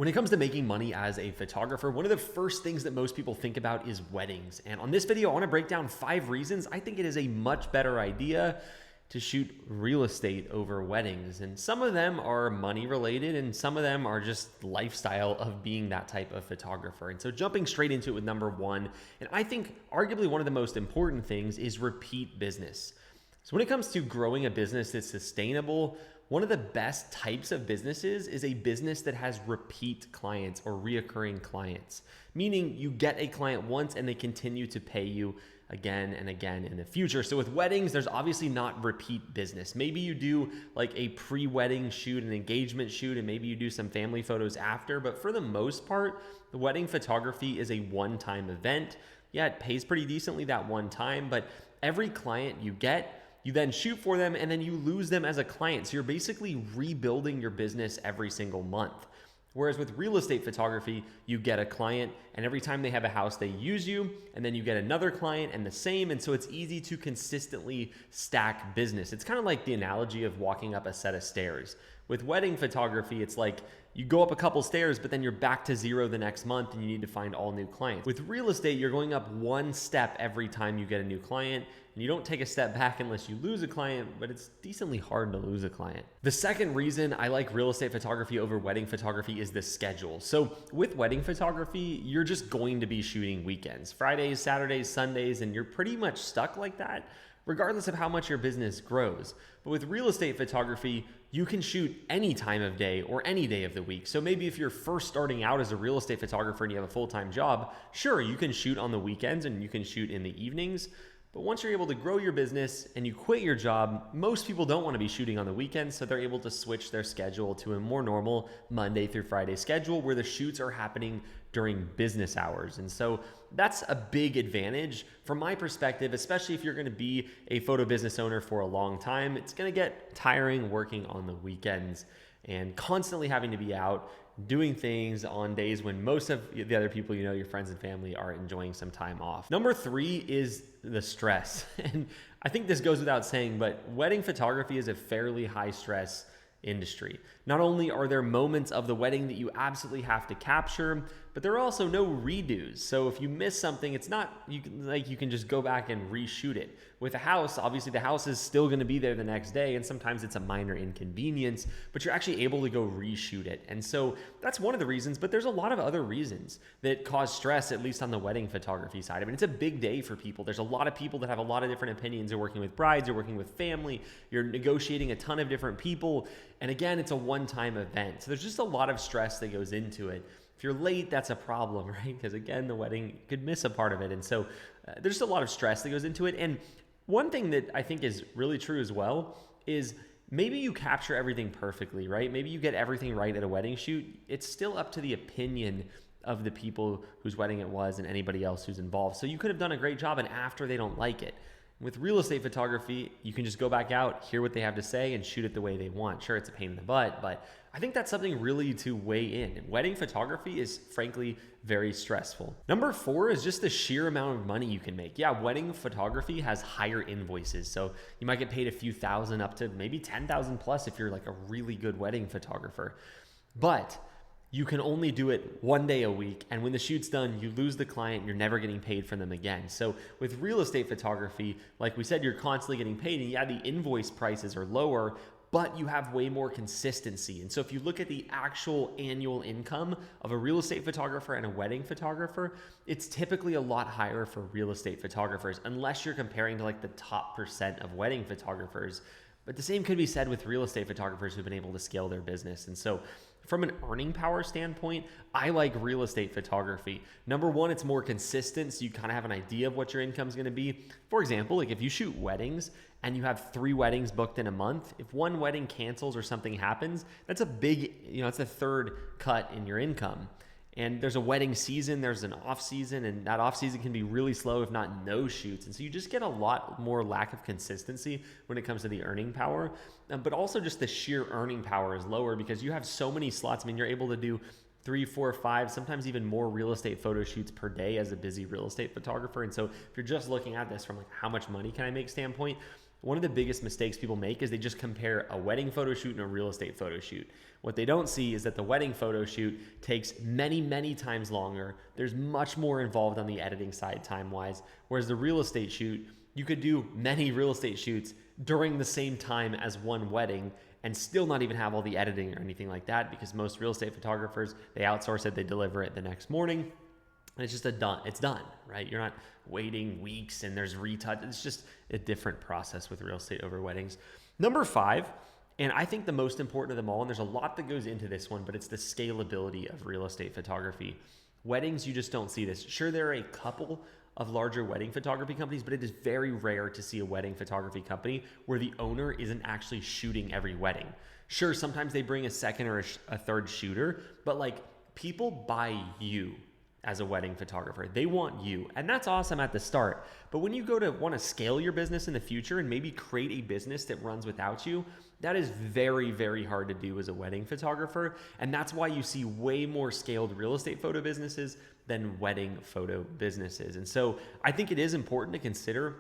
When it comes to making money as a photographer, one of the first things that most people think about is weddings. And on this video, I want to break down 5 reasons I think it is a much better idea to shoot real estate over weddings. And some of them are money related and some of them are just lifestyle of being that type of photographer. And so jumping straight into it with number 1, and I think arguably one of the most important things is repeat business. So when it comes to growing a business that's sustainable, one of the best types of businesses is a business that has repeat clients or reoccurring clients, meaning you get a client once and they continue to pay you again and again in the future. So with weddings, there's obviously not repeat business. Maybe you do like a pre-wedding shoot, an engagement shoot, and maybe you do some family photos after. But for the most part, the wedding photography is a one-time event. Yeah, it pays pretty decently that one time, but every client you get, you then shoot for them and then you lose them as a client. So you're basically rebuilding your business every single month. Whereas with real estate photography, you get a client and every time they have a house, they use you, and then you get another client and the same. And so it's easy to consistently stack business. It's kind of like the analogy of walking up a set of stairs. With wedding photography, it's like you go up a couple stairs, but then you're back to zero the next month and you need to find all new clients. With real estate, you're going up one step every time you get a new client, and you don't take a step back unless you lose a client, but it's decently hard to lose a client. The second reason I like real estate photography over wedding photography is the schedule. So with wedding photography, you're just going to be shooting weekends, Fridays, Saturdays, Sundays, and you're pretty much stuck like that regardless of how much your business grows. But with real estate photography, you can shoot any time of day or any day of the week. So maybe if you're first starting out as a real estate photographer and you have a full-time job, sure, you can shoot on the weekends and you can shoot in the evenings. But once you're able to grow your business and you quit your job, most people don't want to be shooting on the weekends, so they're able to switch their schedule to a more normal Monday through Friday schedule where the shoots are happening during business hours. And so that's a big advantage from my perspective, especially if you're going to be a photo business owner for a long time. It's going to get tiring working on the weekends and constantly having to be out doing things on days when most of the other people, you know, your friends and family, are enjoying some time off. Number 3 is the stress. And I think this goes without saying, but wedding photography is a fairly high stress industry. Not only are there moments of the wedding that you absolutely have to capture, but there are also no redos. So if you miss something, it's not you can just go back and reshoot it. With a house, obviously the house is still going to be there the next day, and sometimes it's a minor inconvenience, but you're actually able to go reshoot it. And so that's one of the reasons, but there's a lot of other reasons that cause stress, at least on the wedding photography side. I mean, it's a big day for people. There's a lot of people that have a lot of different opinions. You're working with brides, you're working with family, you're negotiating a ton of different people. And again, it's a one-time event. So there's just a lot of stress that goes into it. If you're late, that's a problem, right? Because again, the wedding could miss a part of it. And so there's just a lot of stress that goes into it. And one thing that I think is really true as well is maybe you capture everything perfectly, right? Maybe you get everything right at a wedding shoot. It's still up to the opinion of the people whose wedding it was and anybody else who's involved. So you could have done a great job, and after they don't like it. With real estate photography, you can just go back out, hear what they have to say, and shoot it the way they want. Sure, it's a pain in the butt, but I think that's something really to weigh in. And wedding photography is frankly very stressful. Number 4 is just the sheer amount of money you can make. Yeah, wedding photography has higher invoices. So you might get paid a few thousand up to maybe 10,000 plus if you're like a really good wedding photographer. But you can only do it one day a week, and when the shoot's done, you lose the client, you're never getting paid from them again. So with real estate photography, like we said, you're constantly getting paid, and yeah, the invoice prices are lower, but you have way more consistency. And so if you look at the actual annual income of a real estate photographer and a wedding photographer, it's typically a lot higher for real estate photographers, unless you're comparing to like the top % of wedding photographers. But the same could be said with real estate photographers who've been able to scale their business. And so from an earning power standpoint, I like real estate photography. Number 1, it's more consistent, so you kind of have an idea of what your income is going to be. For example, like if you shoot weddings and you have 3 weddings booked in a month, if one wedding cancels or something happens, that's a big, it's a third cut in your income. And there's a wedding season, there's an off season, and that off season can be really slow, if not no shoots. And so you just get a lot more lack of consistency when it comes to the earning power. But also just the sheer earning power is lower because you have so many slots. I mean, you're able to do 3, 4, 5, sometimes even more real estate photo shoots per day as a busy real estate photographer. And so if you're just looking at this from like how much money can I make standpoint, One of the biggest mistakes people make is they just compare a wedding photo shoot and a real estate photo shoot. What they don't see is that the wedding photo shoot takes many, many times longer. There's much more involved on the editing side time-wise, whereas the real estate shoot, you could do many real estate shoots during the same time as one wedding and still not even have all the editing or anything like that, because most real estate photographers, they outsource it, they deliver it the next morning. And it's just it's done, right? You're not waiting weeks and there's retouch. It's just a different process with real estate over weddings. Number 5, and I think the most important of them all, and there's a lot that goes into this one, but it's the scalability of real estate photography. Weddings, you just don't see this. Sure, there are a couple of larger wedding photography companies, but it is very rare to see a wedding photography company where the owner isn't actually shooting every wedding. Sure, sometimes they bring a second or a third shooter, but like people buy you as a wedding photographer. They want you, and that's awesome at the start. But when you go to want to scale your business in the future and maybe create a business that runs without you, that is very, very hard to do as a wedding photographer. And that's why you see way more scaled real estate photo businesses than wedding photo businesses. And so I think it is important to consider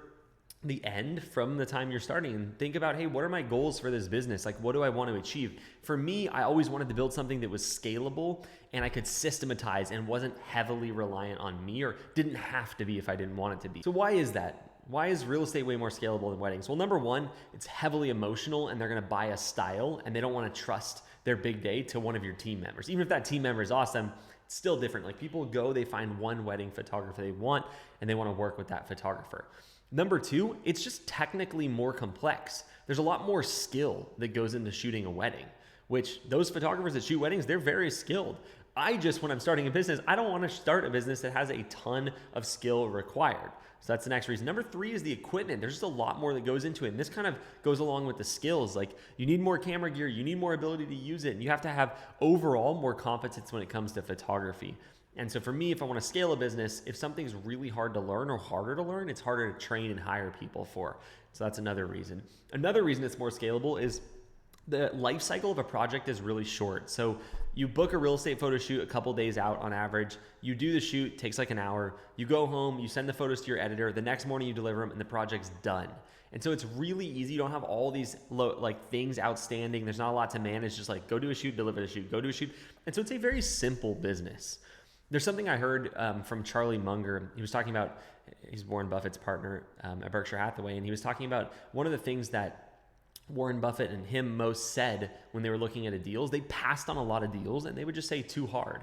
the end from the time you're starting and think about, hey, what are my goals for this business? Like, what do I want to achieve? For me, I always wanted to build something that was scalable and I could systematize and wasn't heavily reliant on me, or didn't have to be if I didn't want it to be. So why is that? Why is real estate way more scalable than weddings? Well, number one, it's heavily emotional and they're going to buy a style and they don't want to trust their big day to one of your team members. Even if that team member is awesome, it's still different. Like, people go, they find one wedding photographer they want and they want to work with that photographer. Number two, it's just technically more complex. There's a lot more skill that goes into shooting a wedding, which those photographers that shoot weddings, they're very skilled. When I'm starting a business, I don't want to start a business that has a ton of skill required. So that's the next reason. Number three is the equipment. There's just a lot more that goes into it. And this kind of goes along with the skills. Like, you need more camera gear, you need more ability to use it, and you have to have overall more competence when it comes to photography. And so for me, if I want to scale a business, if something's really hard to learn or harder to learn, it's harder to train and hire people for. So that's another reason. Another reason it's more scalable is the life cycle of a project is really short. So you book a real estate photo shoot a couple days out on average. You do the shoot, takes like an hour. You go home, you send the photos to your editor. The next morning you deliver them and the project's done. And so it's really easy. You don't have all these things outstanding. There's not a lot to manage. Just like, go do a shoot, deliver the shoot, go do a shoot. And so it's a very simple business. There's something I heard from Charlie Munger. He was talking about, he's Warren Buffett's partner at Berkshire Hathaway, and he was talking about one of the things that Warren Buffett and him most said when they were looking at deals. They passed on a lot of deals and they would just say too hard.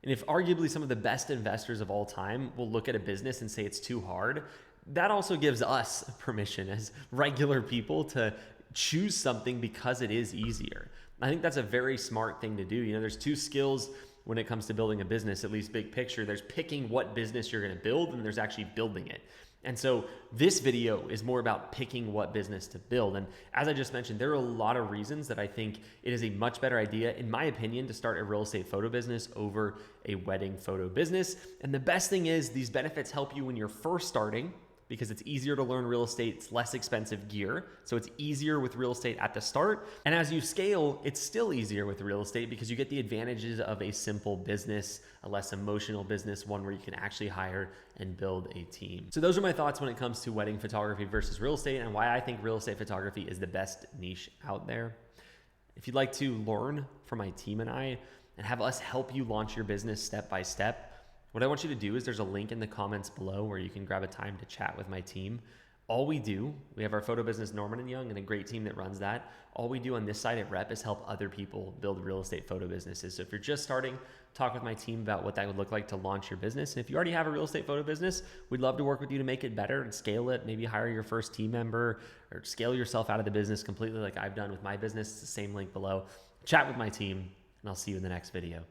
And if arguably some of the best investors of all time will look at a business and say it's too hard, that also gives us permission as regular people to choose something because it is easier. I think that's a very smart thing to do. You know, there's two skills when it comes to building a business, at least big picture. There's picking what business you're going to build, and there's actually building it. And so this video is more about picking what business to build. And as I just mentioned, there are a lot of reasons that I think it is a much better idea, in my opinion, to start a real estate photo business over a wedding photo business. And the best thing is, these benefits help you when you're first starting, because it's easier to learn real estate, it's less expensive gear, so it's easier with real estate at the start. And as you scale, it's still easier with real estate because you get the advantages of a simple business, a less emotional business, one where you can actually hire and build a team. So those are my thoughts when it comes to wedding photography versus real estate, and why I think real estate photography is the best niche out there. If you'd like to learn from my team and I, and have us help you launch your business step by step, what I want you to do is, there's a link in the comments below where you can grab a time to chat with my team. All we do, we have our photo business, Norman and Young, and a great team that runs that. All we do on this side at REPP is help other people build real estate photo businesses. So if you're just starting, talk with my team about what that would look like to launch your business. And if you already have a real estate photo business, we'd love to work with you to make it better and scale it. Maybe hire your first team member or scale yourself out of the business completely like I've done with my business. It's the same link below. Chat with my team, and I'll see you in the next video.